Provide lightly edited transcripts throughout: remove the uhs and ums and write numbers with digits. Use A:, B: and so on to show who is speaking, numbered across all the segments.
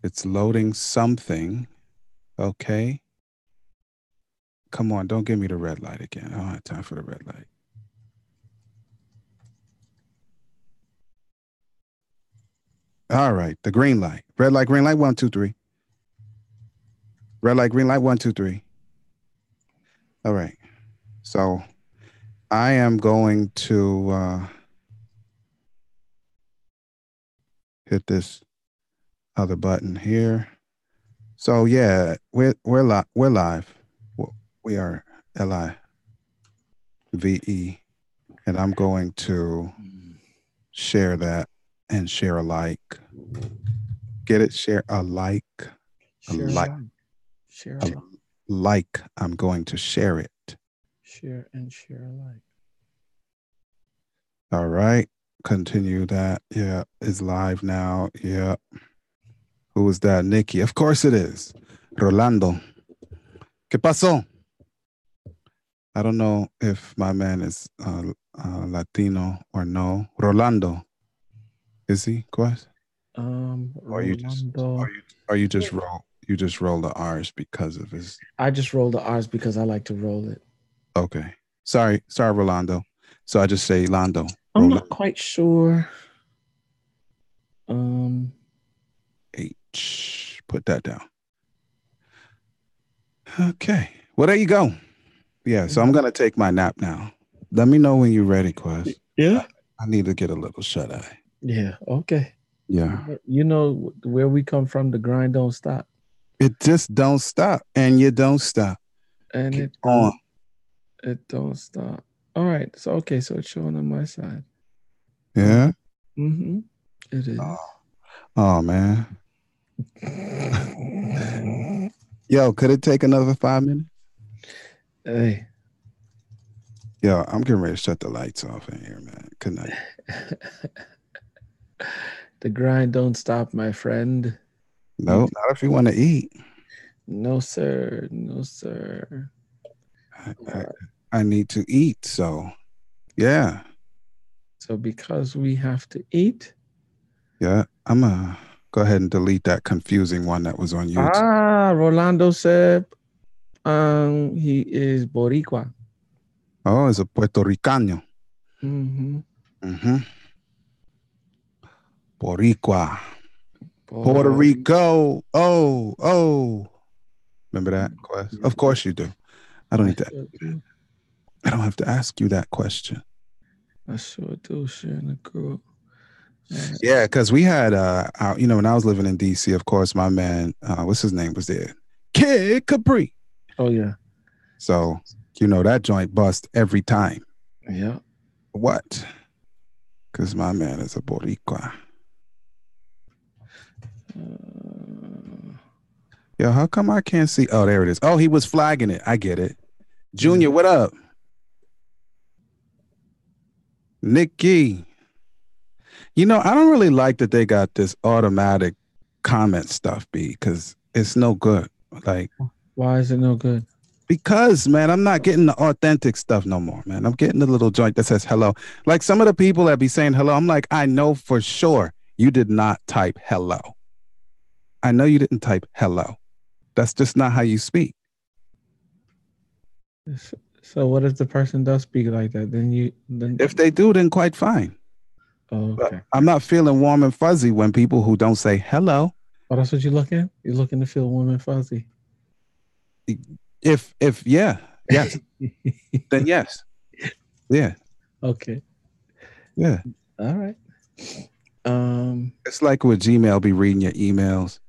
A: It's loading something. Okay. Come on, don't give me the red light again. I don't have time for the red light. All right, the green light. Red light, green light, 1, 2, 3. Red light, green light, 1, 2, 3. All right. So I am going to hit this other button here. So yeah, we're live. We are LIVE, and I'm going to share that and share a like. Get it? Share a like.
B: Share a like. Share a like.
A: Like. I'm going to share it.
B: Share and share a like.
A: All right. Continue that. Yeah, it's live now. Yeah. Who was that? Nikki. Of course it is. Rolando. ¿Qué pasó? I don't know if my man is Latino or no. Rolando. Is he, Quest? Or you just roll the R's because of his.
B: I just roll the R's because I like to roll it.
A: Okay. Sorry, Rolando. So I just say Lando.
B: I'm not quite sure.
A: H. Put that down. Okay. Well, there you go. Yeah. So I'm gonna take my nap now. Let me know when you're ready, Quest.
B: Yeah.
A: I need to get a little shut eye.
B: Yeah. Okay.
A: Yeah.
B: You know where we come from. The grind don't stop.
A: It just don't stop, and you don't stop.
B: And
A: Keep
B: it don't. It don't stop. All right. So okay. So it's showing on my side.
A: Yeah.
B: Mm-hmm. It is.
A: Oh man. Yo, could it take another 5 minutes?
B: Hey.
A: Yo, I'm getting ready to shut the lights off in here, man. Good night.
B: The grind don't stop, my friend.
A: No, not if you want to eat.
B: No, sir. No, sir.
A: I need to eat. So, yeah.
B: So because we have to eat.
A: Yeah, I'm going to go ahead and delete that confusing one that was on YouTube.
B: Rolando said he is Boricua.
A: Oh, it's a Puerto Ricano.
B: Mm-hmm.
A: Mm-hmm. Boricua. Puerto Rico. Oh. Remember that, Quest? Of course you do. I don't need to. I don't have to ask you that question.
B: I sure do, sharing the group.
A: Yeah, because we had, when I was living in DC, of course, my man, what's his name, was there? Kid Capri.
B: Oh, yeah.
A: So, that joint bust every time.
B: Yeah.
A: What? Because my man is a Boricua. Yo, how come I can't see? Oh, there it is. Oh, he was flagging it. I get it. Junior, what up? Nikki. I don't really like that they got this automatic comment stuff, because it's no good. Like,
B: why is it no good?
A: Because, man, I'm not getting the authentic stuff no more, man. I'm getting the little joint that says hello. Like some of the people that be saying hello, I'm like, I know for sure you did not type hello. I know you didn't type hello. That's just not how you speak.
B: So what if the person does speak like that? Then
A: if they do, then quite fine.
B: Oh, okay.
A: But I'm not feeling warm and fuzzy when people who don't say hello.
B: Oh, that's what you're looking? You're looking to feel warm and fuzzy.
A: Yes, then yes, yeah,
B: okay,
A: yeah.
B: All right.
A: It's like with Gmail, be reading your emails,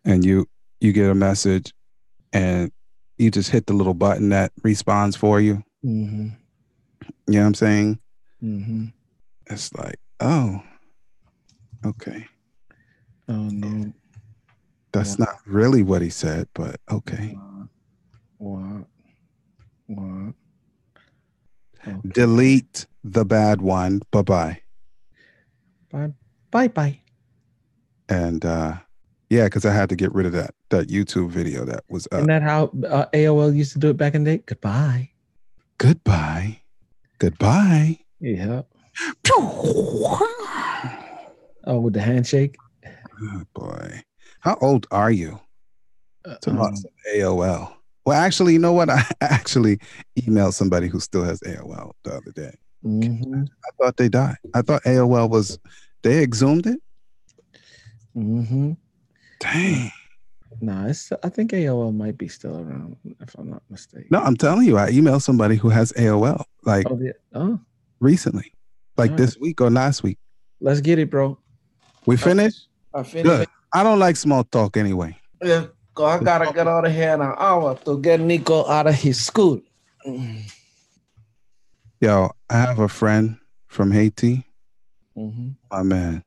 A: and you get a message, and you just hit the little button that responds for you.
B: Mm-hmm.
A: You know what I'm saying?
B: Mm-hmm.
A: It's like, oh, okay.
B: Oh no,
A: that's not really what he said, but okay.
B: What?
A: Okay. Delete the bad one. Bye-bye.
B: Bye.
A: And yeah, because I had to get rid of that YouTube video that was up.
B: Isn't that how AOL used to do it back in the day? Goodbye. Yeah. Oh, with the handshake.
A: Oh boy. How old are you? Tomorrow, AOL. Well, actually, you know what? I actually emailed somebody who still has AOL the other day.
B: Mm-hmm.
A: I thought they died. I thought AOL was, they exhumed it?
B: Mm-hmm.
A: Dang.
B: No, I think AOL might be still around, if I'm not mistaken.
A: No, I'm telling you, I emailed somebody who has AOL like recently, like this week or last week.
B: Let's get it, bro.
A: We finished?
B: I finished.
A: Good. I don't like small talk anyway.
B: Yeah, I gotta get out of here in an hour to get Nico out of his school.
A: Yo, I have a friend from Haiti, my man,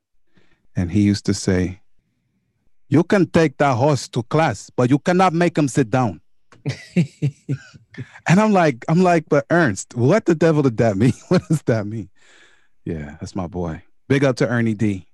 A: and he used to say, "You can take that horse to class, but you cannot make him sit down." And I'm like, but Ernst, what the devil did that mean? What does that mean? Yeah, that's my boy. Big up to Ernie D.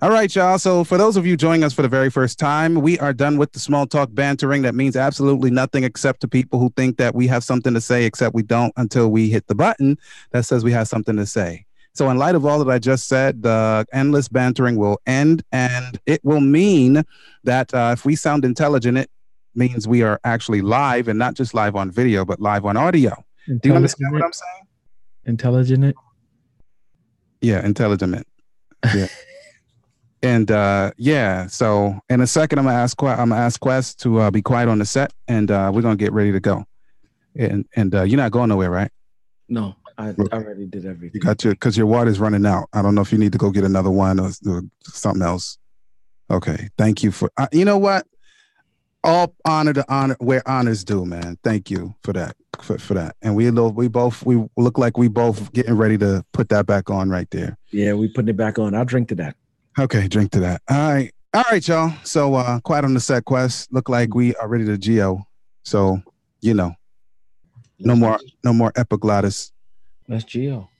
A: All right, y'all. So for those of you joining us for the very first time, we are done with the small talk bantering that means absolutely nothing except to people who think that we have something to say, except we don't until we hit the button that says we have something to say. So in light of all that I just said, the endless bantering will end, and it will mean that if we sound intelligent, it means we are actually live, and not just live on video, but live on audio. Do you understand what I'm saying?
B: Intelligent?
A: Yeah, intelligent. Yeah. And yeah, so in a second, I'm gonna ask Quest to be quiet on the set, and we're gonna get ready to go. And you're not going nowhere, right?
B: No, I already did everything.
A: You got because your water's running out. I don't know if you need to go get another one or something else. Okay, thank you for. You know what? All honor to honor where honors due, man. Thank you for that. For that, and we look like we both getting ready to put that back on right there.
B: Yeah, we putting it back on. I'll drink to that.
A: Okay, drink to that. All right, y'all. So quiet on the set, Quest. Look like we are ready to geo. So, you know, no more epiglottis.
B: Let's geo.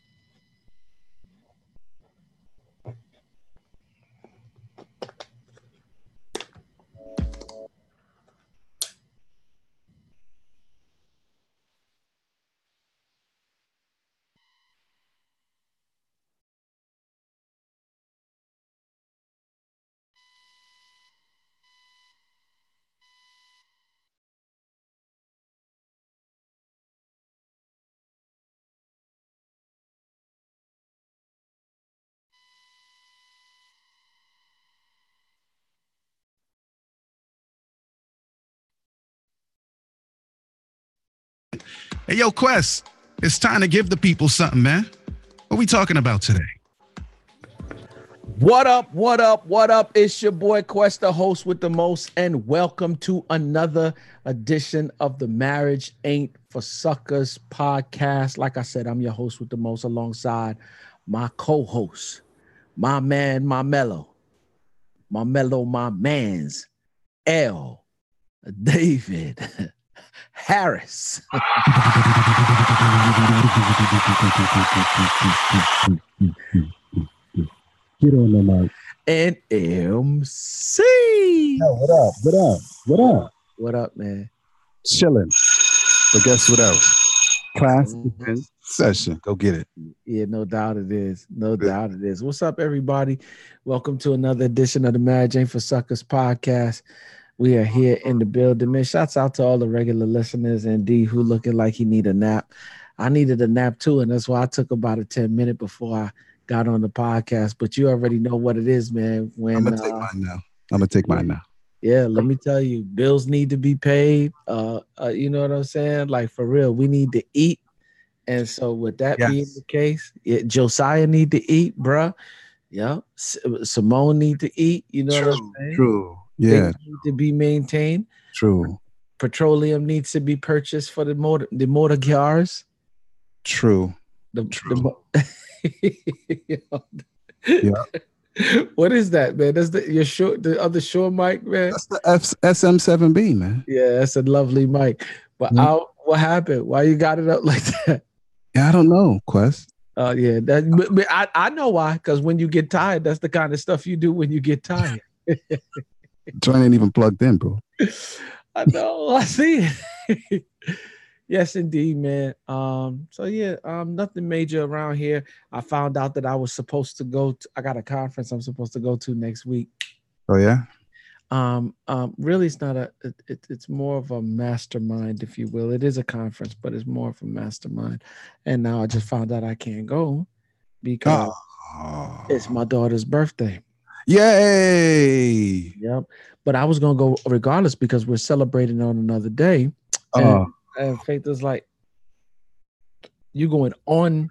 A: Hey, yo, Quest, it's time to give the people something, man. What we talking about today?
B: What up? What up? What up? It's your boy Quest, the host with the most, and welcome to another edition of the Marriage Ain't for Suckers podcast. Like I said, I'm your host with the most, alongside my co-host, my man, my mellow, my mans, L. David Harris.
A: Get on the mic.
B: And MC.
A: Yo, what up? What up? What up?
B: What up, man?
A: Chilling. But guess what else? Class in session. Go get it.
B: Yeah, no doubt it is. No doubt it is. What's up, everybody? Welcome to another edition of the Marriage Ain't for Suckers podcast. We are here in the building, man. Shouts out to all the regular listeners and D who looking like he need a nap. I needed a nap too, and that's why I took about a 10-minute before I got on the podcast. But you already know what it is, man. When
A: I'm gonna take mine now.
B: Yeah, let me tell you, bills need to be paid. You know what I'm saying? Like, for real, we need to eat. And so with that being the case, Josiah need to eat, bruh. Yeah. Simone need to eat. You know what I'm saying?
A: True. Yeah.
B: Things need to be maintained.
A: True.
B: Petroleum needs to be purchased for the motor cars.
A: True.
B: Yeah. What is that, man? That's the other Shure mic, man.
A: That's the SM7B, man.
B: Yeah, that's a lovely mic. But what happened? Why you got it up like that?
A: Yeah, I don't know, Quest.
B: Yeah, but I know why. Because when you get tired, that's the kind of stuff you do when you get tired.
A: Joint ain't even plugged in, bro.
B: I know. I see it. Yes, indeed, man. So yeah, nothing major around here. I found out that I was supposed to I got a conference I'm supposed to go to next week.
A: Oh yeah?
B: Really, it's not it's more of a mastermind, if you will. It is a conference, but it's more of a mastermind. And now I just found out I can't go because it's
A: Oh,
B: my daughter's birthday.
A: yay!
B: Yep. But I was gonna go regardless because we're celebrating on another day. And
A: Oh,
B: Faith was like, "You going on?"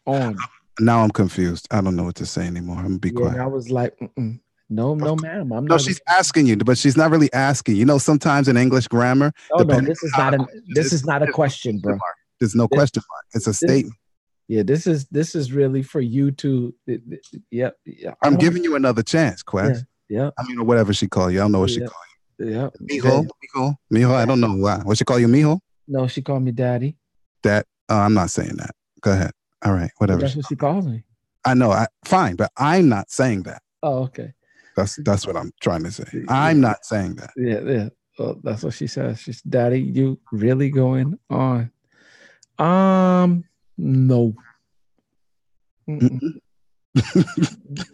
A: now I'm confused. I don't know what to say anymore. I'm gonna be
B: Yeah, and
A: quiet.
B: I was like, "Mm-mm. No, no, ma'am, I'm
A: No,
B: not."
A: she's asking you, but she's not really asking. You know, sometimes in English grammar,
B: Oh no,
A: depending
B: this is
A: on how
B: not
A: the
B: an
A: question
B: this
A: is,
B: is not a
A: there's no
B: question,
A: question
B: bro.
A: mark. There's no
B: This
A: question mark. It's a
B: this
A: statement.
B: yeah, this is really for you to. Yep, yeah,
A: I'm
B: I'm on.
A: giving you another chance,
B: Yeah,
A: Quest.
B: yeah,
A: I mean, or whatever she call you. I don't know what she
B: yeah,
A: call
B: yeah.
A: you. Mijo. I don't know why. What she call you, mijo?
B: No, she called me daddy.
A: That I'm not saying that. Go ahead. All right,
B: But
A: whatever.
B: that's what she calls me.
A: I know. Fine, but I'm not saying that.
B: Oh, okay.
A: That's what I'm trying to say.
B: Yeah,
A: I'm not saying that.
B: yeah, yeah. Well, that's what she says. She's daddy. You really going on? No. Mm-mm.
A: Mm-mm.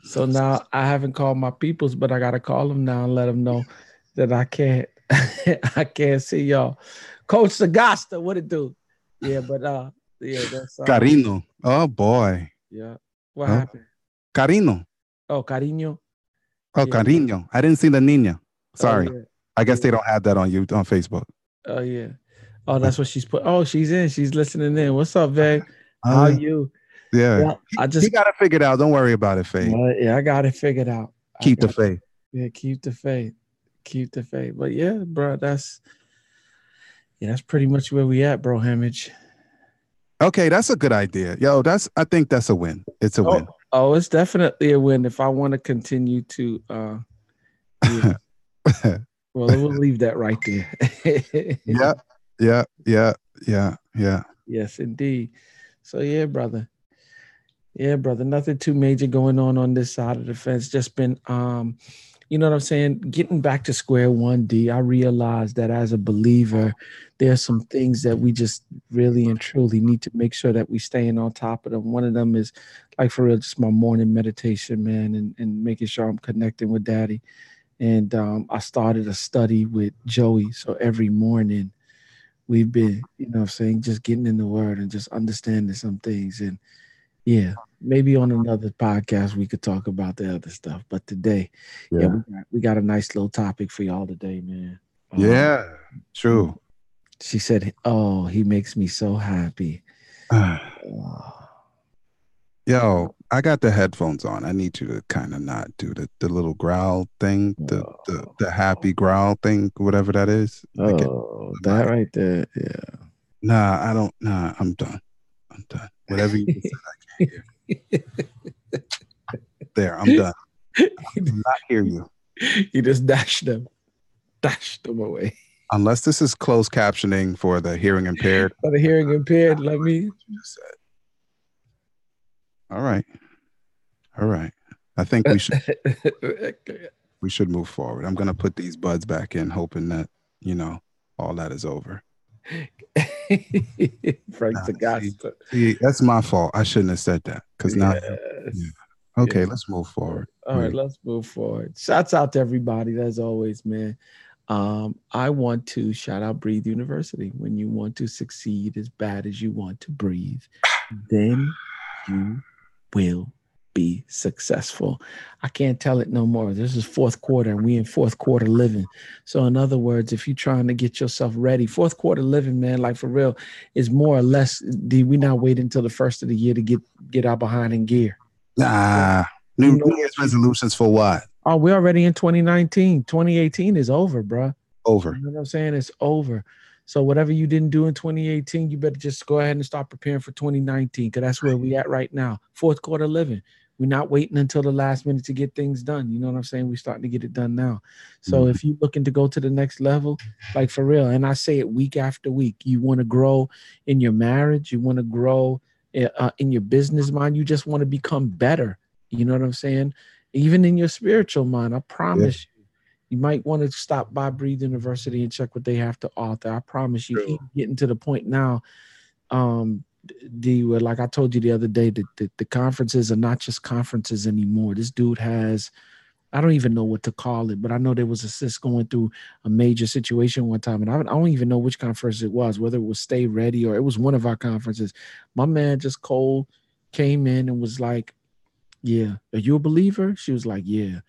B: So now I haven't called my peoples, but I gotta call them now and let them know that I can't. I can't see y'all. Coach Sagasta, what it do? Yeah, but yeah, that's
A: Carino. Oh boy.
B: yeah. What
A: Oh,
B: happened?
A: Carino.
B: Oh, cariño.
A: Oh,
B: Yeah.
A: Carino. I didn't see the Nina.
B: Oh
A: Sorry.
B: yeah.
A: I guess
B: Yeah.
A: they don't have that on you on Facebook.
B: Oh yeah. Oh, that's what she's put. Oh, she's in. She's listening in. What's up, babe? How
A: Uh,
B: you?
A: yeah.
B: Yeah, I
A: He
B: just
A: got it figured out. Don't worry about it, Faye.
B: yeah, I got it figured out. I
A: Keep the
B: got
A: faith.
B: yeah, keep the faith. Keep the faith. But yeah, bro, that's pretty much where we at, bro. Hamage.
A: Okay, that's a good idea. Yo, I think that's a win. It's a
B: Oh,
A: win.
B: oh, it's definitely a win if I want to continue to yeah. Well, we'll leave that right there.
A: Yeah, yeah, yeah, yeah, yeah.
B: Yes, indeed. So yeah, brother. Yeah, brother. Nothing too major going on this side of the fence. Just been you know what I'm saying? Getting back to square one, D, I realized that as a believer, there's some things that we just really and truly need to make sure that we staying on top of them. One of them is like for real, just my morning meditation, man, and making sure I'm connecting with daddy. And I started a study with Joey. So every morning we've been, you know what I'm saying, just getting in the word and just understanding some things. And yeah, maybe on another podcast we could talk about the other stuff. But today, yeah,
A: Yeah.
B: we got a nice little topic for y'all today, man.
A: Yeah. True.
B: She said, "Oh, he makes me so happy." Oh,
A: Yo, I got the headphones on. I need you to kind of not do the little growl thing, the happy growl thing, whatever that is. Like it.
B: that right there, yeah.
A: Nah, I don't. Nah, I'm done. I'm done. Whatever you just said, I can't hear. There, I'm done. I will not hear you.
B: He just dashed them away.
A: Unless this is closed captioning for the hearing impaired.
B: For the hearing impaired, let me.
A: All right. All right. I think we should move forward. I'm gonna put these buds back in, hoping that all that is over.
B: Frank Sagasta.
A: See, that's my fault. I shouldn't have said that because now.
B: Yes.
A: Yeah. Okay,
B: Yes.
A: let's move forward.
B: All right, let's move forward. Shouts out to everybody, as always, man. I want to shout out Breathe University. When you want to succeed as bad as you want to breathe, then you will be successful. I can't tell it no more. This is fourth quarter and we in fourth quarter living. So in other words, if you're trying to get yourself ready, fourth quarter living, man, like for real, is more or less, we not wait until the first of the year to get our behind in gear.
A: Nah.
B: You
A: New
B: know
A: Year's resolutions for what?
B: Oh, we're already in 2019. 2018 is over, bro.
A: Over.
B: You know what I'm saying? It's over. So whatever you didn't do in 2018, you better just go ahead and start preparing for 2019 because that's where we at right now. Fourth quarter living. We're not waiting until the last minute to get things done. You know what I'm saying? We're starting to get it done now. So if you're looking to go to the next level, like for real, and I say it week after week, you want to grow in your marriage, you want to grow in your business mind, you just want to become better. You know what I'm saying? Even in your spiritual mind, I promise you might want to stop by Breathe University and check what they have to offer. I promise you, he's getting to the point now, where like I told you the other day, that the conferences are not just conferences anymore. This dude has I don't even know what to call it, but I know there was a sis going through a major situation one time, and I don't even know which conference it was, whether it was Stay Ready or it was one of our conferences. My man just cold came in and was like, "Yeah, are you a believer?" She was like, "Yeah,"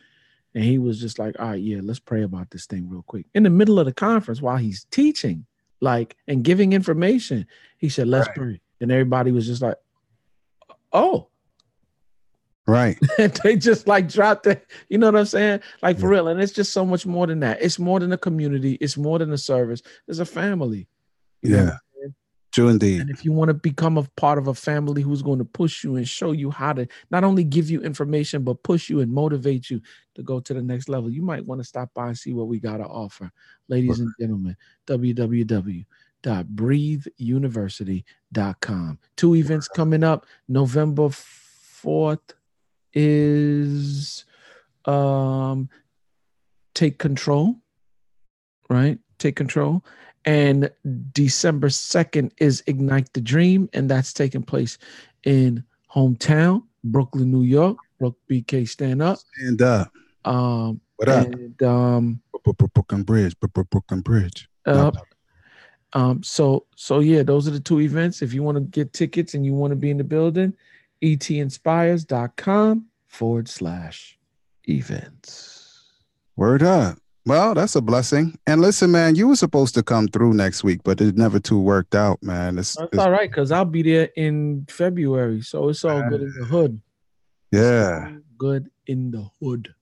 B: and he was just like, "All right, yeah, let's pray about this thing real quick." In the middle of the conference, while he's teaching, like and giving information, he said, "Let's pray," and everybody was just like, "Oh."
A: Right.
B: They just like dropped it. You know what I'm saying? Like for real. And it's just so much more than that. It's more than a community. It's more than a service. It's a family. You know what I'm saying?
A: True indeed.
B: And if you want to become a part of a family who's going to push you and show you how to not only give you information, but push you and motivate you to go to the next level, you might want to stop by and see what we got to offer. Ladies and gentlemen, www.breatheuniversity.com. 2 events coming up. November 4th is Take Control, right? Take Control. And December 2nd is Ignite the Dream, and that's taking place in hometown, Brooklyn, New York. Brooke BK, stand up.
A: Stand up. What up?
B: And
A: Brooklyn Bridge. Brooklyn Bridge.
B: So yeah, those are the 2 events. If you want to get tickets and you want to be in the building, etinspires.com/events.
A: Word up. Well, that's a blessing. And listen, man, you were supposed to come through next week, but it never too worked out, man. It's
B: all right, because I'll be there in February. So it's all good in the hood.
A: Yeah.
B: Good in the hood.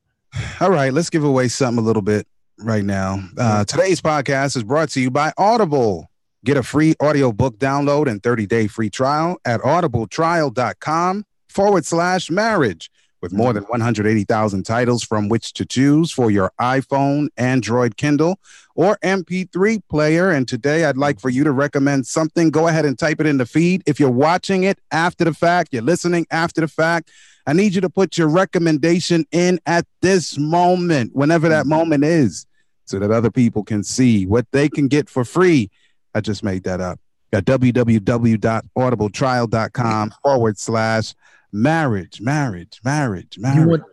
A: All right, let's give away something a little bit right now. Today's podcast is brought to you by Audible. Get a free audiobook download and 30-day free trial at audibletrial.com/marriage. With more than 180,000 titles from which to choose for your iPhone, Android, Kindle, or MP3 player. And today I'd like for you to recommend something. Go ahead and type it in the feed. If you're watching it after the fact, you're listening after the fact, I need you to put your recommendation in at this moment, whenever that moment is, so that other people can see what they can get for free. I just made that up. At www.audibletrial.com/marriage.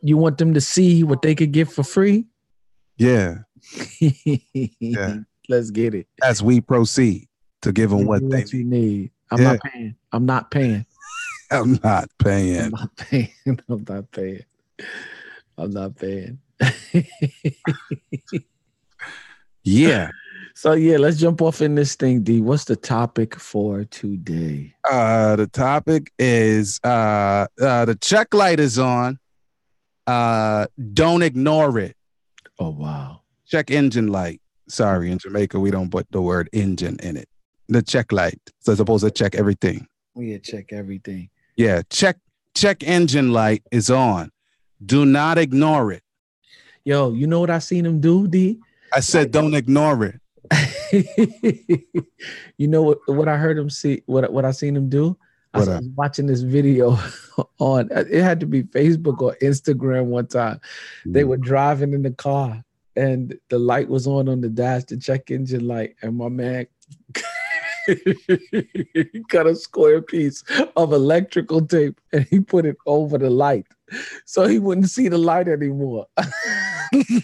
B: You want them to see what they could get for free?
A: Yeah. Yeah.
B: Let's get it.
A: As we proceed to give them what they
B: need. I'm not paying. I'm not paying.
A: I'm not paying. Yeah.
B: So yeah, let's jump off in this thing, D. What's the topic for today?
A: The topic is the check light is on. Don't ignore it.
B: Oh wow.
A: Check engine light. Sorry, in Jamaica we don't put the word engine in it. The check light. So it's supposed to check everything.
B: Yeah, check everything.
A: Yeah, check engine light is on. Do not ignore it.
B: Yo, you know what I seen him do, D?
A: I said don't ignore it.
B: You know what I heard him see, what I seen him do? I was watching this video on, it had to be Facebook or Instagram one time. They were driving in the car and the light was on the dash, the check engine light, and my man he cut a square piece of electrical tape and he put it over the light so he wouldn't see the light anymore.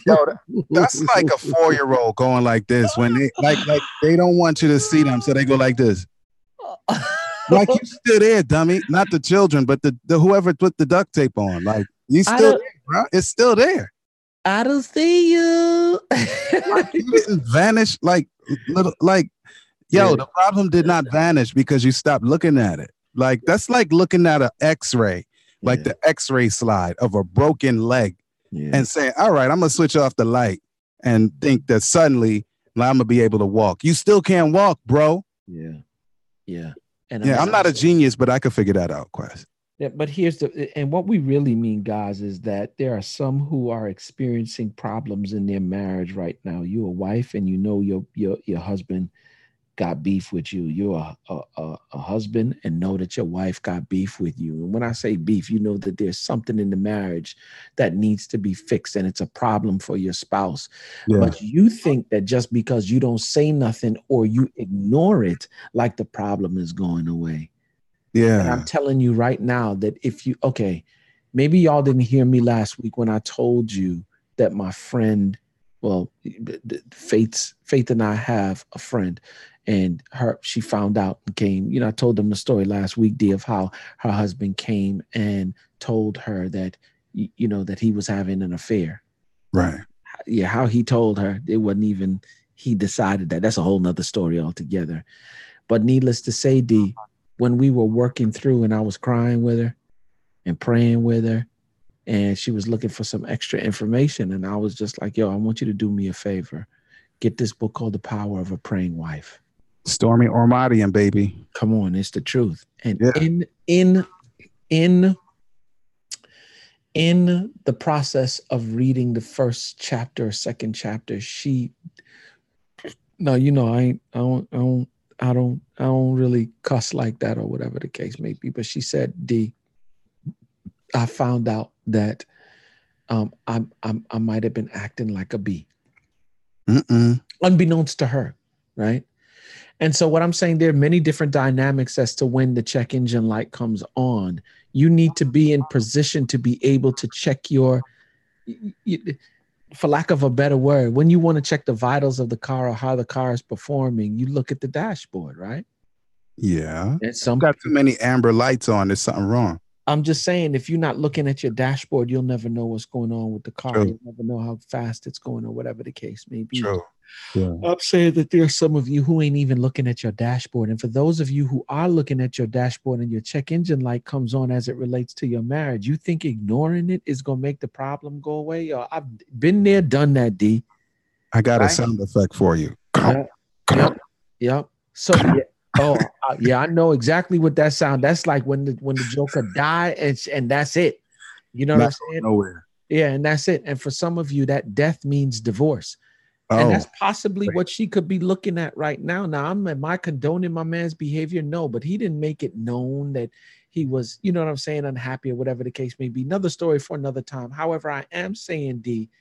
A: Yo, that's like a 4-year-old going like this when they like they don't want you to see them, so they go like this. Like, you still there, dummy. Not the children, but the whoever put the duct tape on. Like, you still there, bro. It's still there.
B: I don't see you.
A: Like, you didn't vanish. Like, little, like, yo, the problem did not vanish because you stopped looking at it. Like, that's like looking at an X-ray, like the X-ray slide of a broken leg, and saying, all right, I'm gonna switch off the light and think that suddenly I'm gonna be able to walk. You still can't walk, bro.
B: Yeah. And
A: I'm not a genius, but I could figure that out, Quest.
B: Yeah, but and what we really mean, guys, is that there are some who are experiencing problems in their marriage right now. You're a wife, and you know your husband got beef with you. You're a husband and know that your wife got beef with you. And when I say beef, you know that there's something in the marriage that needs to be fixed, and it's a problem for your spouse. But you think that just because you don't say nothing or you ignore it, like the problem is going away. And I'm telling you right now that if you, maybe y'all didn't hear me last week when I told you that my friend, well, Faith and I have a friend, and she found out and came. I told them the story last week, D, of how her husband came and told her that, that he was having an affair.
A: Right.
B: Yeah, how he told her, it wasn't even, he decided that. That's a whole nother story altogether. But needless to say, D, when we were working through and I was crying with her and praying with her, and she was looking for some extra information, and I was just like, yo, I want you to do me a favor. Get this book called The Power of a Praying Wife.
A: Stormy Ormadian, baby.
B: Come on, it's the truth. And
A: yeah.
B: in the process of reading the first chapter, second chapter, I don't really cuss like that or whatever the case may be. But she said, D, I found out that I might have been acting like a bee, unbeknownst to her, right? And so what I'm saying, there are many different dynamics as to when the check engine light comes on. You need to be in position to be able to check for lack of a better word, when you want to check the vitals of the car or how the car is performing, you look at the dashboard, right?
A: Yeah.
B: It's
A: got too many amber lights on. There's something wrong.
B: I'm just saying, if you're not looking at your dashboard, you'll never know what's going on with the car.
A: True.
B: You'll never know how fast it's going or whatever the case may be.
A: True. Yeah.
B: I'm saying that there's some of you who ain't even looking at your dashboard. And for those of you who are looking at your dashboard and your check engine light comes on as it relates to your marriage, you think ignoring it is going to make the problem go away? I've been there, done that, D.
A: I got a sound effect for you.
B: Yep. So, I know exactly what that sound. That's like when the Joker died and that's it. You know what I'm saying?
A: Nowhere.
B: Yeah, and that's it. And for some of you, that death means divorce. And that's possibly what she could be looking at right now. Now, am I condoning my man's behavior? No, but he didn't make it known that he was, you know what I'm saying, unhappy or whatever the case may be. Another story for another time. However, I am saying, D,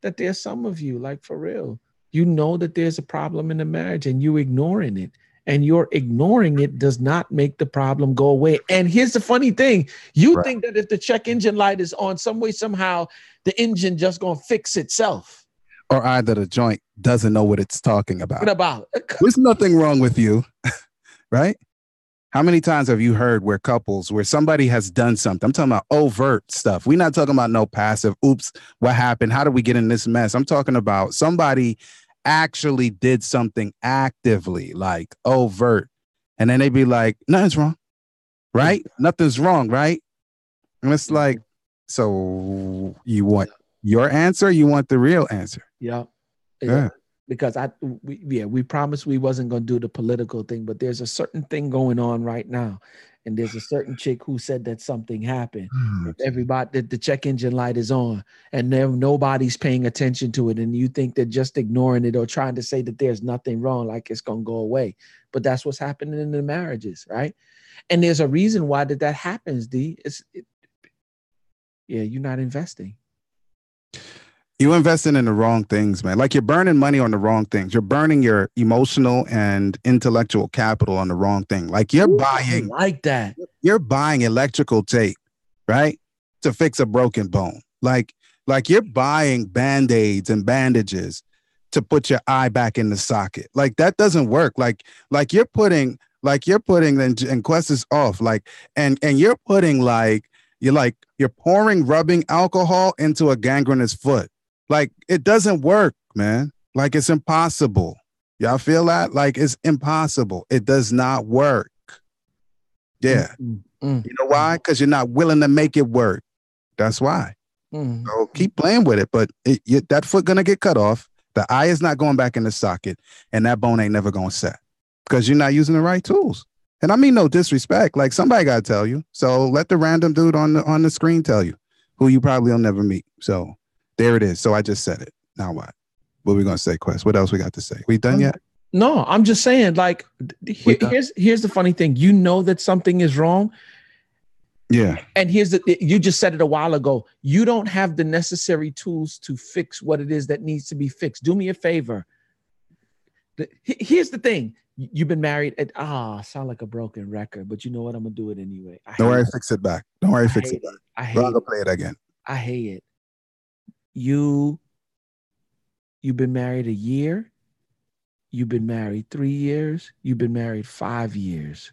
B: that there's some of you, like for real, you know that there's a problem in the marriage and you're ignoring it. And your ignoring it does not make the problem go away. And here's the funny thing. You think that if the check engine light is on, some way, somehow, the engine just going to fix itself.
A: Or either the joint doesn't know what it's talking about. There's nothing wrong with you, right? How many times have you heard where somebody has done something? I'm talking about overt stuff. We're not talking about no passive, oops, what happened? How did we get in this mess? I'm talking about somebody actually did something actively, like overt. And then they be like, nothing's wrong, right? Nothing's wrong, right? And it's like, so you want your answer? You want the real answer?
B: Yeah. Because we promised we wasn't going to do the political thing, but there's a certain thing going on right now. And there's a certain chick who said that something happened. Everybody, the check engine light is on and nobody's paying attention to it. And you think that just ignoring it or trying to say that there's nothing wrong, like it's going to go away. But that's what's happening in the marriages, right? And there's a reason why that happens, D. You're not investing.
A: You're investing in the wrong things, man. Like you're burning money on the wrong things. You're burning your emotional and intellectual capital on the wrong thing. Like you're buying
B: like that.
A: You're buying electrical tape, right? To fix a broken bone. Like you're buying Band-Aids and bandages to put your eye back in the socket. Like that doesn't work. Like you're putting and Quest is off. And you're putting you're pouring rubbing alcohol into a gangrenous foot. Like, it doesn't work, man. Like, it's impossible. Y'all feel that? Like, it's impossible. It does not work. Yeah. You know why? Because you're not willing to make it work. That's why. So keep playing with it. But that foot going to get cut off. The eye is not going back in the socket. And that bone ain't never going to set. Because you're not using the right tools. And I mean no disrespect. Like, somebody got to tell you. So let the random dude on the screen tell you. Who you probably will never meet. So there it is. So I just said it. Now what? What are we going to say, Quest? What else we got to say? We done yet?
B: No, I'm just saying, like, here's the funny thing. You know that something is wrong.
A: Yeah.
B: And you just said it a while ago. You don't have the necessary tools to fix what it is that needs to be fixed. Do me a favor. Here's the thing. You've been married at, sound like a broken record, but you know what? I'm going to do it anyway.
A: Don't worry, fix it back. Don't worry, fix it back.
B: I hate it.
A: I'll play it again.
B: I hate it. you've been married a year, you've been married 3 years, you've been married 5 years.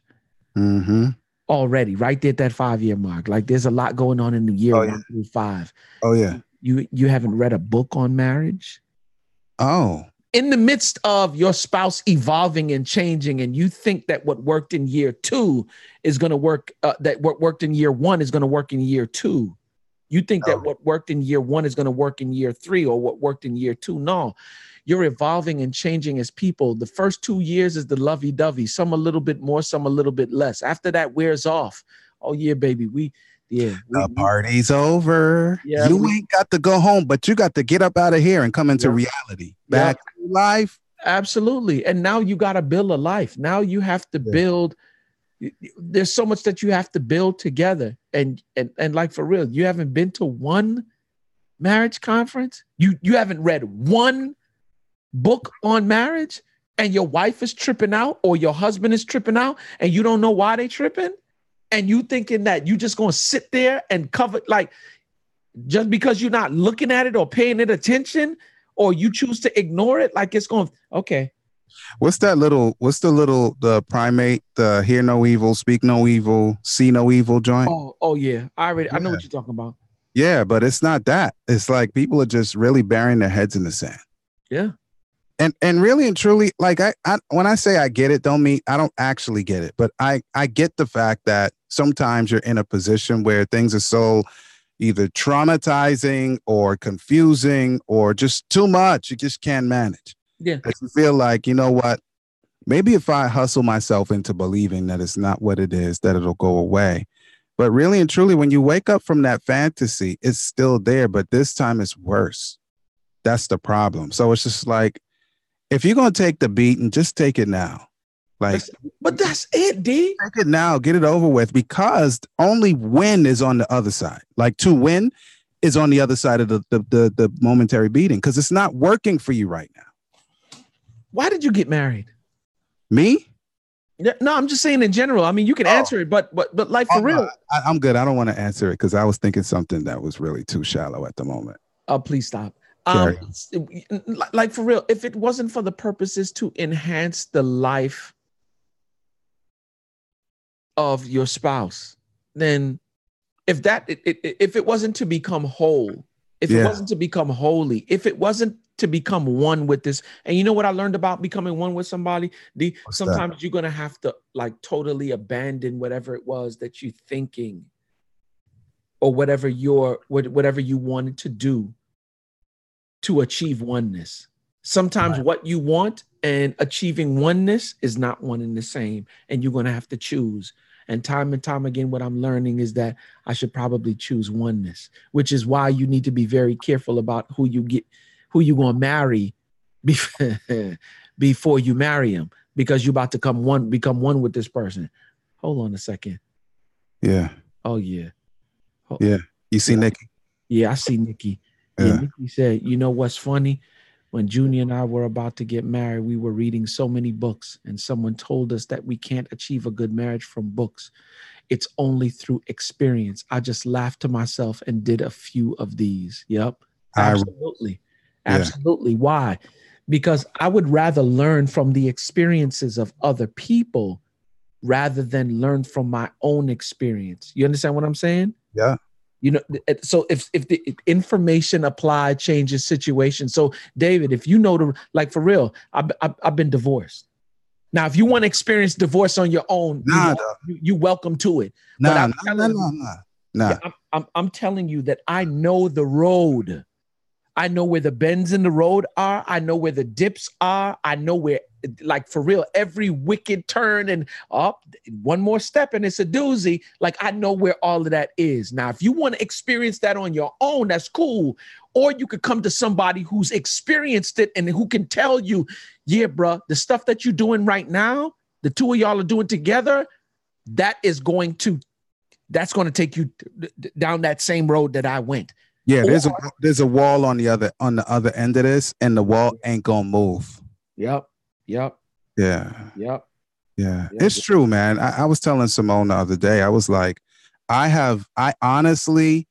A: Mm-hmm.
B: Already, right there at that 5-year mark. Like there's a lot going on in the year
A: Oh, yeah.
B: 1 through 5.
A: Oh, yeah.
B: You haven't read a book on marriage?
A: Oh.
B: In the midst of your spouse evolving and changing, and you think that what worked in year 2 is going to work, that what worked in year 1 is going to work in year 2. You think that what worked in year 1 is going to work in year 3, or what worked in year 2. No, you're evolving and changing as people. The first 2 years is the lovey-dovey, some a little bit more, some a little bit less. After that wears off. Oh yeah, baby.
A: The party's over.
B: Yeah,
A: you ain't got to go home, but you got to get up out of here and come into reality. Back to life.
B: Absolutely. And now you got to build a life. Now you have to build. There's so much that you have to build together. And like for real, you haven't been to one marriage conference. You haven't read one book on marriage, and your wife is tripping out or your husband is tripping out and you don't know why they tripping. And you thinking that you just going to sit there and cover, like, just because you're not looking at it or paying it attention, or you choose to ignore it, like it's going, okay.
A: What's the primate, the hear no evil, speak no evil, see no evil joint?
B: Oh yeah. I know what you're talking about.
A: Yeah, but it's not that. It's like people are just really burying their heads in the sand.
B: Yeah.
A: And really and truly, like I when I say I get it, don't mean I don't actually get it, but I get the fact that sometimes you're in a position where things are so either traumatizing or confusing or just too much. You just can't manage.
B: Yeah.
A: That you feel like, you know what? Maybe if I hustle myself into believing that it's not what it is, that it'll go away. But really and truly, when you wake up from that fantasy, it's still there, but this time it's worse. That's the problem. So it's just like, if you're going to take the beat and just take it now. Like,
B: but that's it, D.
A: Take it now, get it over with, because only win is on the other side. Like to win is on the other side of the momentary beating, because it's not working for you right now.
B: Why did you get married?
A: Me?
B: No, I'm just saying in general. I mean, you can answer it, but like for real.
A: I'm good. I don't want to answer it because I was thinking something that was really too shallow at the moment.
B: Oh, please stop. Like for real, if it wasn't for the purposes to enhance the life of your spouse, then if it wasn't to become whole, if it wasn't to become holy, if it wasn't to become one with this, and you know what I learned about becoming one with somebody? Sometimes you're gonna have to like totally abandon whatever it was that you're thinking, or whatever you wanted to do to achieve oneness. Sometimes what you want and achieving oneness is not one and the same, and you're going to have to choose. And time again, what I'm learning is that I should probably choose oneness, which is why you need to be very careful about who you're going to marry before you marry him, because you're about to become one with this person. Hold on a second.
A: Yeah.
B: Oh yeah.
A: Yeah. You see Nikki?
B: Yeah, I see Nikki. Yeah. Nikki said, you know what's funny? When Junior and I were about to get married, we were reading so many books, and someone told us that we can't achieve a good marriage from books. It's only through experience. I just laughed to myself and did a few of these. Yep. Absolutely. Absolutely. Why? Because I would rather learn from the experiences of other people rather than learn from my own experience. You understand what I'm saying?
A: Yeah.
B: You know, so if the information applied changes situations. So David, if you know like for real, I've been divorced. Now, if you want to experience divorce on your own, you welcome to it.
A: Nah.
B: I'm telling you that I know the road. I know where the bends in the road are. I know where the dips are. I know where, like for real, every wicked turn and up, one more step and it's a doozy. Like I know where all of that is. Now, if you want to experience that on your own, that's cool. Or you could come to somebody who's experienced it and who can tell you, yeah, bro, the stuff that you're doing right now, the two of y'all are doing together, that's going to take you down that same road that I went.
A: Yeah, there's a wall on the other end of this, and the wall ain't gonna move.
B: Yep.
A: Yeah. It's true, man. I was telling Simone the other day, I was like, I honestly,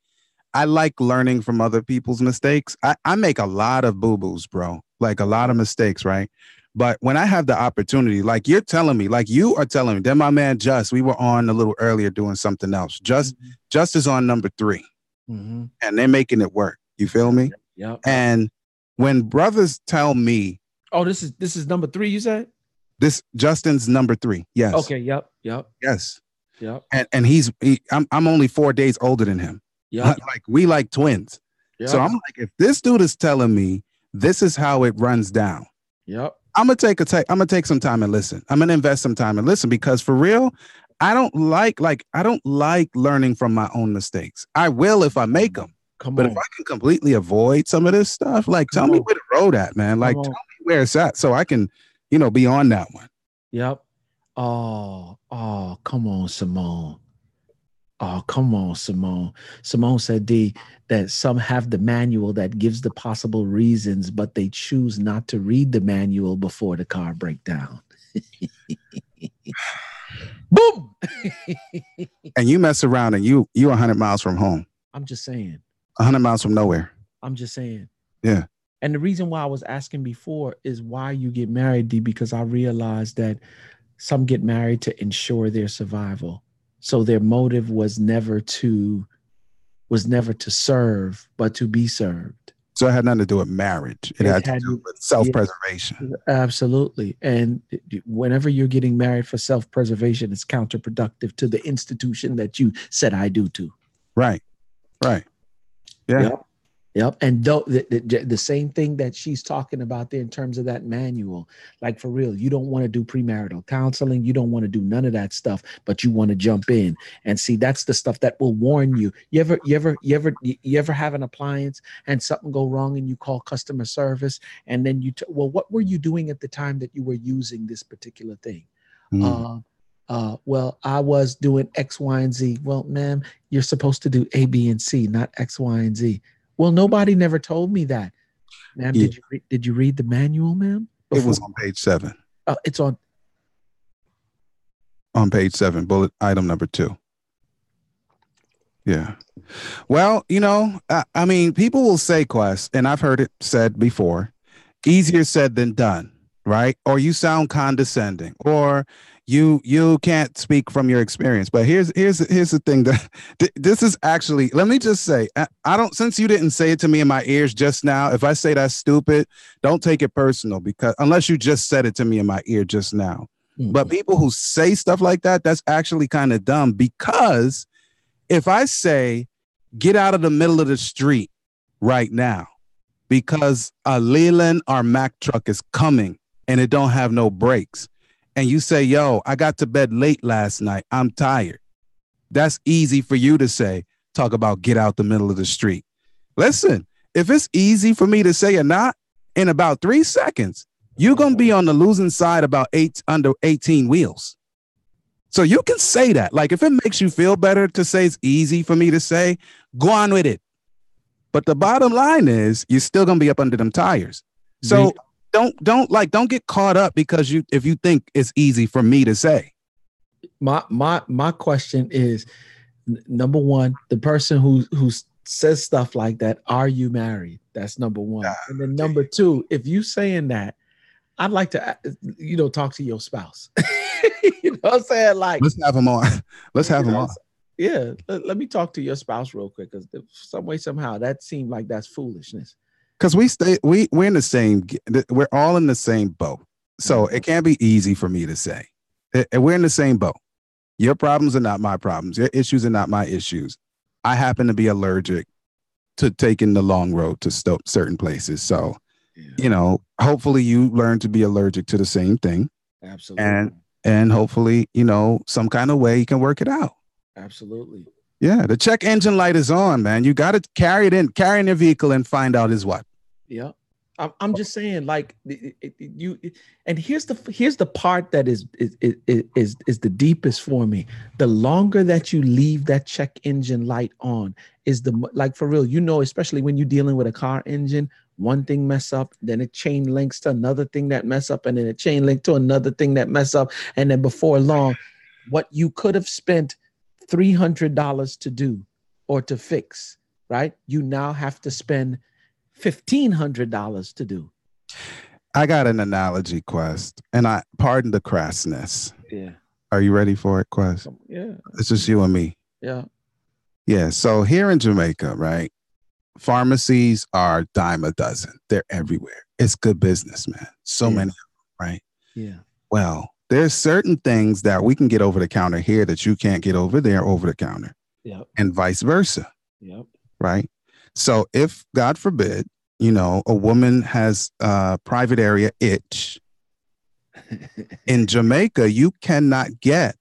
A: I like learning from other people's mistakes. I make a lot of boo-boos, bro. Like a lot of mistakes, right? But when I have the opportunity, like you're telling me, like you are telling me, then my man Just, we were on a little earlier doing something else. Just is on number 3.
B: Mm-hmm.
A: And they're making it work. You feel me?
B: Yep.
A: And when brothers tell me,
B: oh, this is number 3, you said?
A: This Justin's number 3. Yes.
B: Okay. Yep.
A: Yes.
B: Yep.
A: And I'm only 4 days older than him.
B: Yep.
A: Like we like twins.
B: Yep.
A: So I'm like, if this dude is telling me this is how it runs down,
B: yep,
A: I'm gonna take some time and listen. I'm gonna invest some time and listen, because for real, I don't like learning from my own mistakes. I will if I make them. But if I can completely avoid some of this stuff, like tell me where the road at, man. Like tell me where it's at so I can, be on that one.
B: Yep. Oh, come on, Simone. Oh, come on, Simone. Simone said, D, that some have the manual that gives the possible reasons, but they choose not to read the manual before the car breakdown. Boom.
A: And you mess around and you 100 miles from home.
B: I'm just saying.
A: 100 miles from nowhere.
B: I'm just saying.
A: Yeah.
B: And the reason why I was asking before is why you get married, D, because I realized that some get married to ensure their survival. So their motive was never to serve, but to be served.
A: So it had nothing to do with marriage. It had to do with self-preservation.
B: Absolutely. And whenever you're getting married for self-preservation, it's counterproductive to the institution that you said I do to.
A: Right. Yeah.
B: Yep. And the same thing that she's talking about there in terms of that manual, like for real, you don't want to do premarital counseling. You don't want to do none of that stuff, but you want to jump in and see, that's the stuff that will warn you. You ever have an appliance and something go wrong and you call customer service and then what were you doing at the time that you were using this particular thing? Well, I was doing X, Y, and Z. Well, ma'am, you're supposed to do A, B, and C, not X, Y, and Z. Well, nobody never told me that. Ma'am, did you read the manual, ma'am?
A: It was on page 7.
B: It's on
A: page 7, bullet item number 2. Yeah. Well, I mean, people will say, Quest, and I've heard it said before, easier said than done, right? Or you sound condescending, or you can't speak from your experience. But here's the thing, that this is actually, let me just say, I don't, since you didn't say it to me in my ears just now, if I say that's stupid, don't take it personal, because unless you just said it to me in my ear just now. But people who say stuff like that, that's actually kind of dumb, because if I say, get out of the middle of the street right now because a Leland or Mack truck is coming and it don't have no brakes, and you say, yo, I got to bed late last night, I'm tired. That's easy for you to say, talk about get out the middle of the street. Listen, if it's easy for me to say or not, in about 3 seconds, you're going to be on the losing side about under 18 wheels. So you can say that. Like, if it makes you feel better to say it's easy for me to say, go on with it. But the bottom line is you're still going to be up under them tires. So don't get caught up because if you think it's easy for me to say.
B: My question is, number one, the person who says stuff like that, are you married? That's number one. And then number two, if you saying that, I'd like to, talk to your spouse. You know what I'm saying? Like,
A: let's have them on. Let's have them on.
B: Yeah. Let me talk to your spouse real quick, because some way, somehow that seemed like that's foolishness. Because
A: we're in the same, we're all in the same boat. So it can't be easy for me to say. We're in the same boat. Your problems are not my problems. Your issues are not my issues. I happen to be allergic to taking the long road to certain places. So, hopefully you learn to be allergic to the same thing.
B: Absolutely.
A: And hopefully, some kind of way you can work it out.
B: Absolutely.
A: Yeah. The check engine light is on, man. You got to carry in your vehicle and find out is what.
B: Yeah. I'm just saying, like, and here's the part that is the deepest for me. The longer that you leave that check engine light on is like, for real, especially when you're dealing with a car engine, one thing mess up, then it chain links to another thing that mess up, and then it chain link to another thing that mess up. And then before long, what you could have spent $300 to do or to fix right? You now have to spend $1,500 to do.
A: I got an analogy, Quest, and I pardon the crassness.
B: Yeah.
A: Are you ready for it, Quest?
B: Yeah.
A: It's just you and me.
B: Yeah.
A: Yeah. So here in Jamaica, right? Pharmacies are dime a dozen. They're everywhere. It's good business, man. So many of them, right?
B: Yeah.
A: Well, there's certain things that we can get over the counter here that you can't get over there over the counter.
B: Yep.
A: And vice versa.
B: Yep.
A: Right. So if, God forbid, you know, a woman has a private area itch, in Jamaica, you cannot get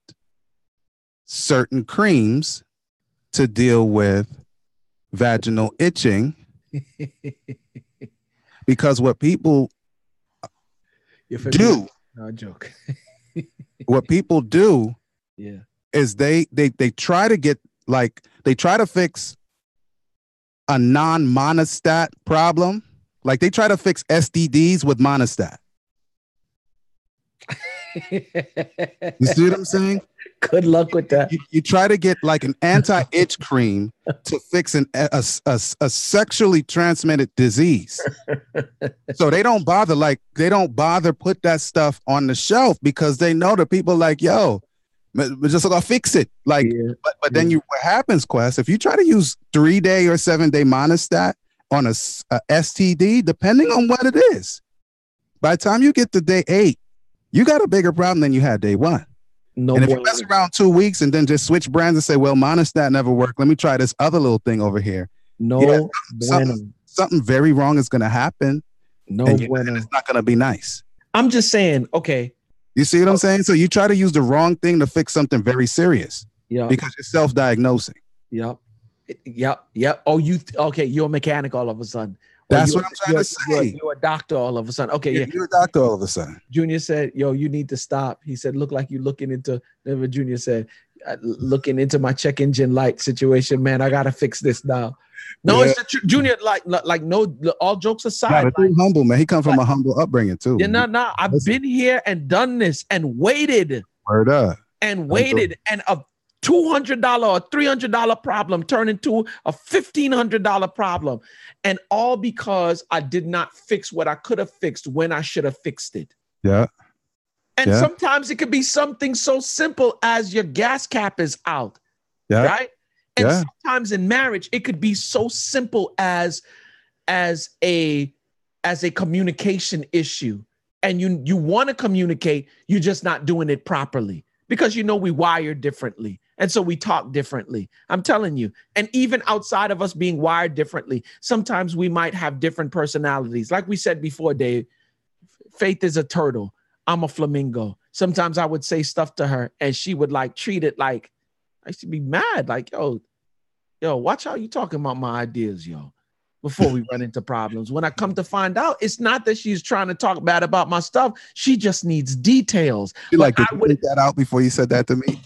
A: certain creams to deal with vaginal itching because what people do,
B: no joke.
A: what people do
B: Yeah.
A: is they try to get, like, they try to fix a non-monostat problem. Like they try to fix STDs with monostat. You see what I'm saying?
B: Good luck with that.
A: You try to get like an anti-itch cream to fix a sexually transmitted disease. So they don't bother put that stuff on the shelf because they know that people like, yo, we're just gonna fix it. Like, yeah. but then what happens, Quest, if you try to use 3-day or 7-day monostat on a STD, depending on what it is, by the time you get to day 8, you got a bigger problem than you had day 1.
B: No,
A: and if you mess around 2 weeks and then just switch brands and say, well, monostat never worked, let me try this other little thing over here.
B: No,
A: something very wrong is going to happen.
B: No,
A: and it's not going to be nice.
B: I'm just saying, okay.
A: You see what I'm saying? So you try to use the wrong thing to fix something very serious.
B: Yeah.
A: Because you're self-diagnosing.
B: Yep. Yep. Oh, you're a mechanic all of a sudden.
A: That's what I'm trying to say.
B: You're a doctor all of a sudden. Okay, yeah.
A: You're a doctor all of a sudden.
B: Junior said, yo, you need to stop. He said, look like you're looking into, never Junior said, looking into my check engine light situation, man. I got to fix this now. No, it's Junior, like no, all jokes aside.
A: Like, humble, man. He come from a humble upbringing too.
B: Yeah, no. I've been here and done this and waited.
A: Word up.
B: And waited. And a $200 or $300 problem turned into a $1,500 problem. And all because I did not fix what I could have fixed when I should have fixed it.
A: Yeah.
B: And sometimes it could be something so simple as your gas cap is out.
A: Yeah.
B: Right. And sometimes in marriage, it could be so simple as a communication issue. And you want to communicate, you're just not doing it properly because, we wired differently. And so we talk differently. I'm telling you. And even outside of us being wired differently, sometimes we might have different personalities. Like we said before, Dave, Faith is a turtle. I'm a flamingo. Sometimes I would say stuff to her and she would like treat it like, I should be mad. Like, yo, watch how you talking about my ideas, yo, before we run into problems. When I come to find out, it's not that she's trying to talk bad about my stuff. She just needs details.
A: You like to take that out before you said that to me?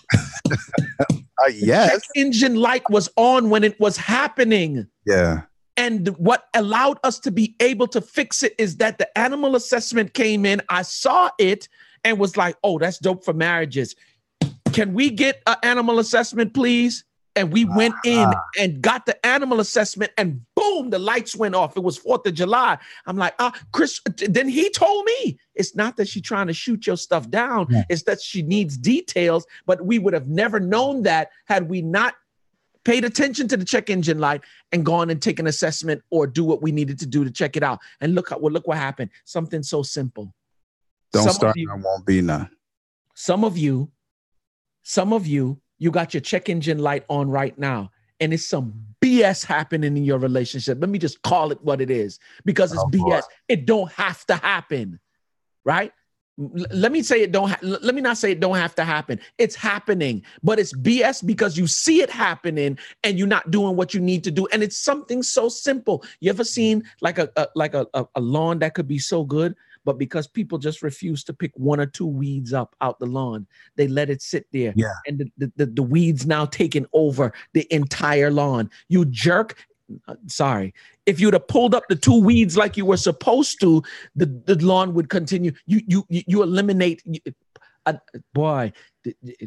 A: Yes.
B: Check engine light was on when it was happening.
A: Yeah.
B: And what allowed us to be able to fix it is that the animal assessment came in. I saw it and was like, oh, that's dope for marriages. Can we get an animal assessment, please? And we went in and got the animal assessment and boom, the lights went off. It was 4th of July. I'm like, Chris, then he told me it's not that she's trying to shoot your stuff down. Yeah. It's that she needs details, but we would have never known that had we not paid attention to the check engine light and gone and taken an assessment or do what we needed to do to check it out. And look what happened. Something so simple.
A: Don't start, there won't be none.
B: Some of you, you got your check engine light on right now, and it's some BS happening in your relationship. Let me just call it what it is, because it's BS. Boy. It don't have to happen, right? Let me say it don't. Let me not say it don't have to happen. It's happening, but it's BS because you see it happening and you're not doing what you need to do. And it's something so simple. You ever seen like a lawn that could be so good, but because people just refuse to pick 1 or 2 weeds up out the lawn, they let it sit there.
A: Yeah.
B: And the weeds now taking over the entire lawn. You jerk. Sorry. If you'd have pulled up the 2 weeds like you were supposed to, the lawn would continue. You eliminate. Boy,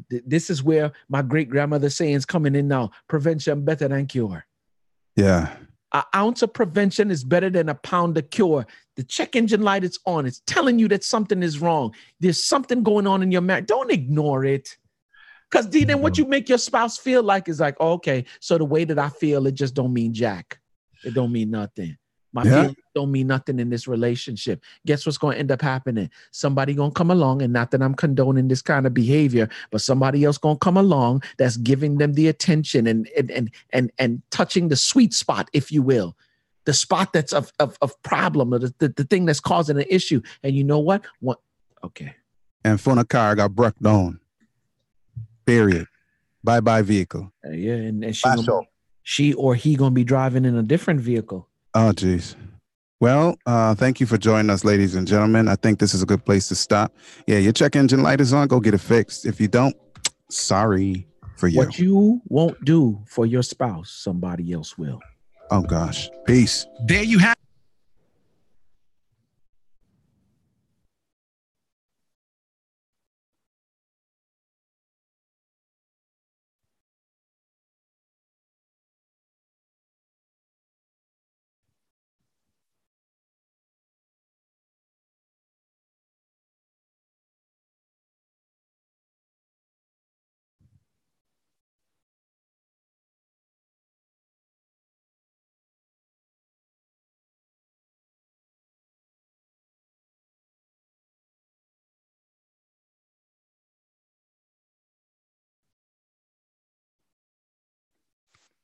B: this is where my great grandmother saying is coming in now. Prevention better than cure.
A: Yeah.
B: An ounce of prevention is better than a pound of cure. The check engine light is on. It's telling you that something is wrong. There's something going on in your marriage. Don't ignore it. Because then what you make your spouse feel like is like, oh, okay, so the way that I feel, it just don't mean jack. It don't mean nothing. My feelings don't mean nothing in this relationship. Guess what's going to end up happening? Somebody going to come along, and not that I'm condoning this kind of behavior, but somebody else going to come along that's giving them the attention and touching the sweet spot, if you will, the spot that's of problem, or the thing that's causing an issue. And you know what? Okay.
A: And phone a car got broke down. Period. Bye vehicle.
B: Yeah, and she or he gonna be driving in a different vehicle.
A: Oh, geez. Well, thank you for joining us, ladies and gentlemen. I think this is a good place to stop. Yeah, your check engine light is on. Go get it fixed. If you don't, sorry for you.
B: What you won't do for your spouse, somebody else will.
A: Oh, gosh. Peace.
C: There you have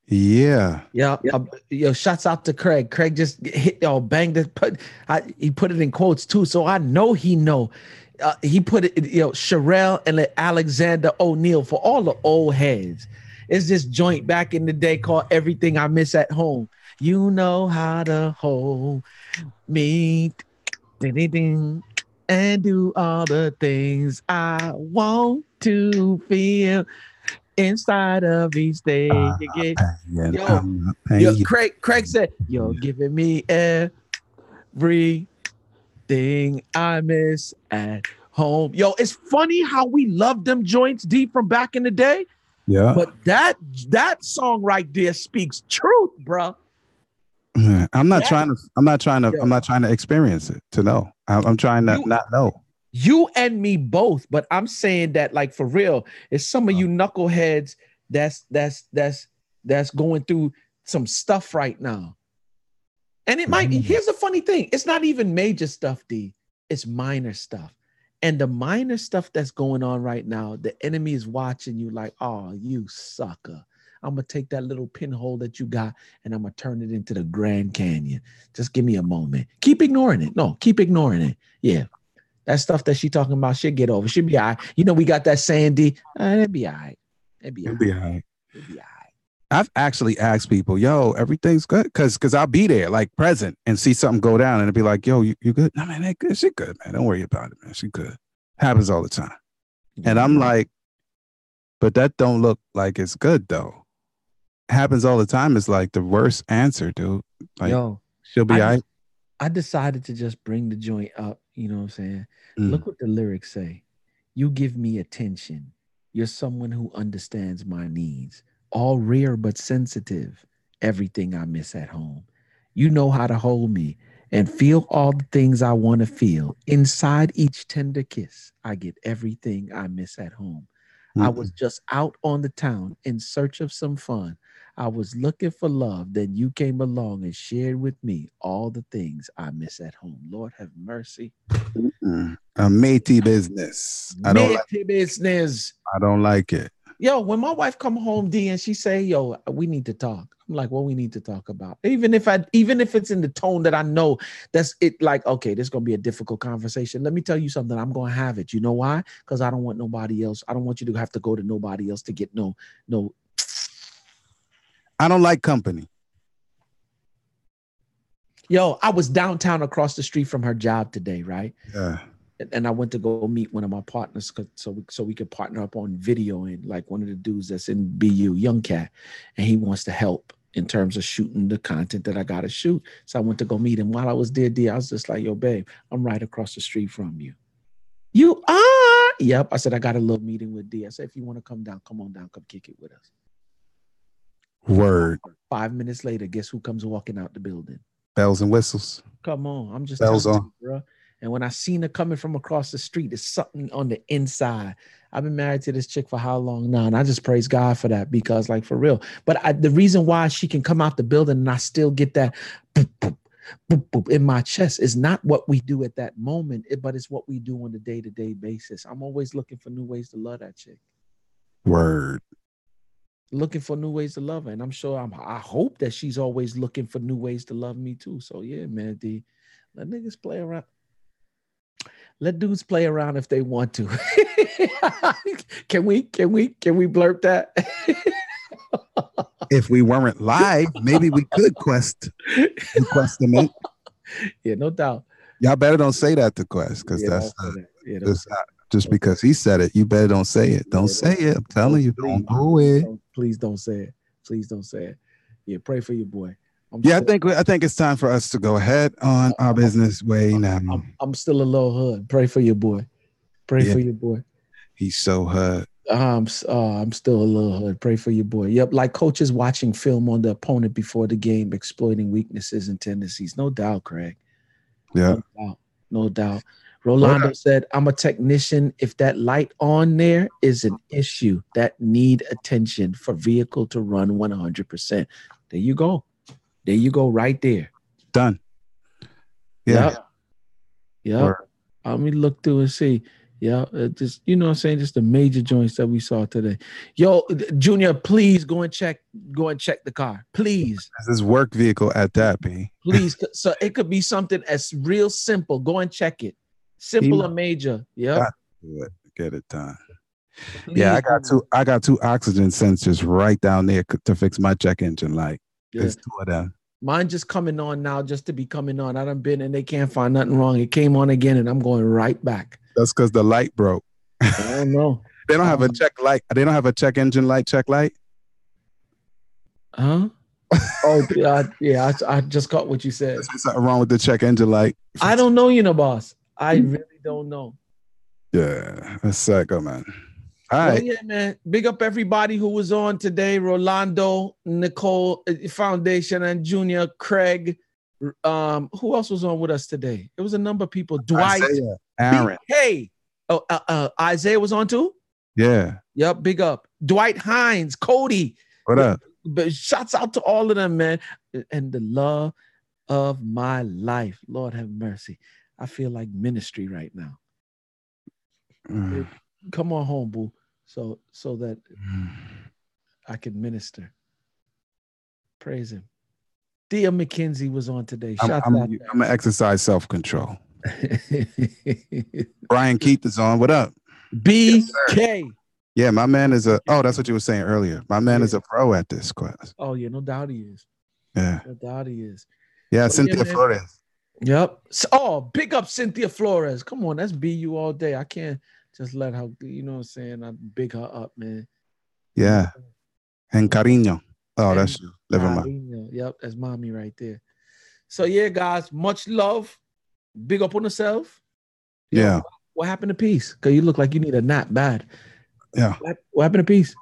A: Yeah.
B: Yo, shouts out to Craig. Craig just hit banged it. He put it in quotes too, so I know he know. He put it, Sherelle and Alexander O'Neal for all the old heads. It's this joint back in the day called Everything I Miss at Home. You know how to hold me, and do all the things I want to feel inside of each day. Craig said, you're giving me everything I miss at home. Yo, it's funny how we love them joints deep from back in the day.
A: Yeah.
B: But that song right there speaks truth, bro.
A: I'm not trying to experience it to know. I'm trying to not know.
B: You and me both, but I'm saying that, like, for real, it's some of you knuckleheads that's going through some stuff right now. And it might, here's the funny thing, it's not even major stuff, D. It's minor stuff. And the minor stuff that's going on right now, the enemy is watching you like, oh, you sucker. I'm going to take that little pinhole that you got and I'm going to turn it into the Grand Canyon. Just give me a moment. Keep ignoring it. No, keep ignoring it. Yeah. That stuff that she talking about, she'll get over. She'll be all right. You know, we got that saying, D. It'll be all right. It'll be all right.
A: I've actually asked people, yo, everything's good? Because I'll be there, like, present, and see something go down, and it'll be like, yo, you good? No, man, they good. She good, man. Don't worry about it, man. She good. Happens all the time. And I'm like, but that don't look like it's good, though. Happens all the time is like the worst answer, dude. Like, yo, she'll be all right.
B: I decided to just bring the joint up. You know what I'm saying? Look what the lyrics say. You give me attention. You're someone who understands my needs. All rare but sensitive. Everything I miss at home. You know how to hold me and feel all the things I want to feel. Inside each tender kiss, I get everything I miss at home. I was just out on the town in search of some fun. I was looking for love. Then you came along and shared with me all the things I miss at home. Lord have mercy.
A: A matey business. I don't like it.
B: Yo, when my wife come home, D, and she say, yo, we need to talk. I'm like, what we need to talk about? Even if it's in the tone that I know that's it, like, okay, this is gonna be a difficult conversation. Let me tell you something. I'm gonna have it. You know why? Because I don't want nobody else. I don't want you to have to go to nobody else to get no.
A: I don't like company.
B: Yo, I was downtown across the street from her job today, right?
A: Yeah.
B: And I went to go meet one of my partners so we could partner up on video, and like one of the dudes that's in BU, young cat, and he wants to help in terms of shooting the content that I got to shoot. So I went to go meet him. While I was there, I was just like, yo, babe, I'm right across the street from you. You are? Yep. I said, I got a little meeting with D. I said, if you want to come down, come on down, come kick it with us.
A: Word.
B: 5 minutes later, guess who comes walking out the building?
A: Bells and whistles.
B: Come on, I'm just
A: Bells
B: telling
A: on.
B: you, bro. And when I seen her coming from across the street, it's something on the inside. I've been married to this chick for how long now? And I just praise God for that because, like, for real. But the reason why she can come out the building and I still get that boop, boop, boop, boop in my chest is not what we do at that moment, but it's what we do on a day-to-day basis. I'm always looking for new ways to love that chick.
A: Word.
B: Looking for new ways to love her. And I'm sure I hope that she's always looking for new ways to love me too. So yeah, man, let niggas play around. Let dudes play around if they want to. Can we blurb that?
A: If we weren't live, maybe we could request them in.
B: Yeah, no doubt.
A: Y'all better don't say that to Quest because that's not just because he said it. You better don't say it. Don't say it. I'm telling you, don't do it.
B: Please don't say it. Please don't say it. Yeah, pray for your boy.
A: I think it's time for us to go ahead on our business way now.
B: I'm still a little hood. Pray for your boy. Pray for your boy.
A: He's so hood.
B: I'm still a little hood. Pray for your boy. Yep, like coaches watching film on the opponent before the game, exploiting weaknesses and tendencies. No doubt, Craig.
A: Yeah.
B: No doubt. Rolando said, I'm a technician. If that light on there is an issue that need attention for vehicle to run 100%. There you go. There you go right there.
A: Done. Yeah.
B: Yep. Let me look through and see. Yeah, just, you know what I'm saying? Just the major joints that we saw today. Yo, Junior, please go and check the car. Please.
A: This is work vehicle at that, P.
B: Please. So it could be something as real simple. Go and check it. Simple or major. Yeah.
A: Get it done. Please. Yeah, I got two oxygen sensors right down there to fix my check engine light. There's two of them.
B: Mine just coming on now just to be coming on. I done been and they can't find nothing wrong. It came on again and I'm going right back.
A: That's because the light broke.
B: I don't know.
A: They don't have a check light. They don't have a check engine light, check light.
B: Huh? Oh, yeah. I just got what you said.
A: There's something wrong with the check engine light.
B: I don't know, boss. I really don't know.
A: Yeah, that's psycho, man. All right.
B: Yeah, man. Big up everybody who was on today. Rolando, Nicole, Foundation, and Junior, Craig. Who else was on with us today? It was a number of people. Dwight,
A: Isaiah, Aaron.
B: Hey. Isaiah was on too?
A: Yeah.
B: Yep, big up. Dwight Hines, Cody.
A: What up?
B: But shouts out to all of them, man. And the love of my life. Lord have mercy. I feel like ministry right now. Come on home, boo. So that I can minister. Praise him. Thea McKenzie was on today.
A: I'm gonna exercise self-control. Brian Keith is on. What up?
B: BK.
A: Yeah, my man is that's what you were saying earlier. My man is a pro at this class.
B: Oh, yeah, no doubt he is.
A: Yeah.
B: No doubt he is.
A: Yeah, Cynthia Flores.
B: Yep. Oh, big up Cynthia Flores. Come on, that's BU all day. I can't just let her, you know what I'm saying? I big her up, man.
A: Yeah. And Cariño. Oh, that's you.
B: Yep, that's mommy right there. So yeah, guys, much love. Big up on yourself.
A: Yeah.
B: What happened to peace? Because you look like you need a nap bad.
A: Yeah.
B: What happened to peace?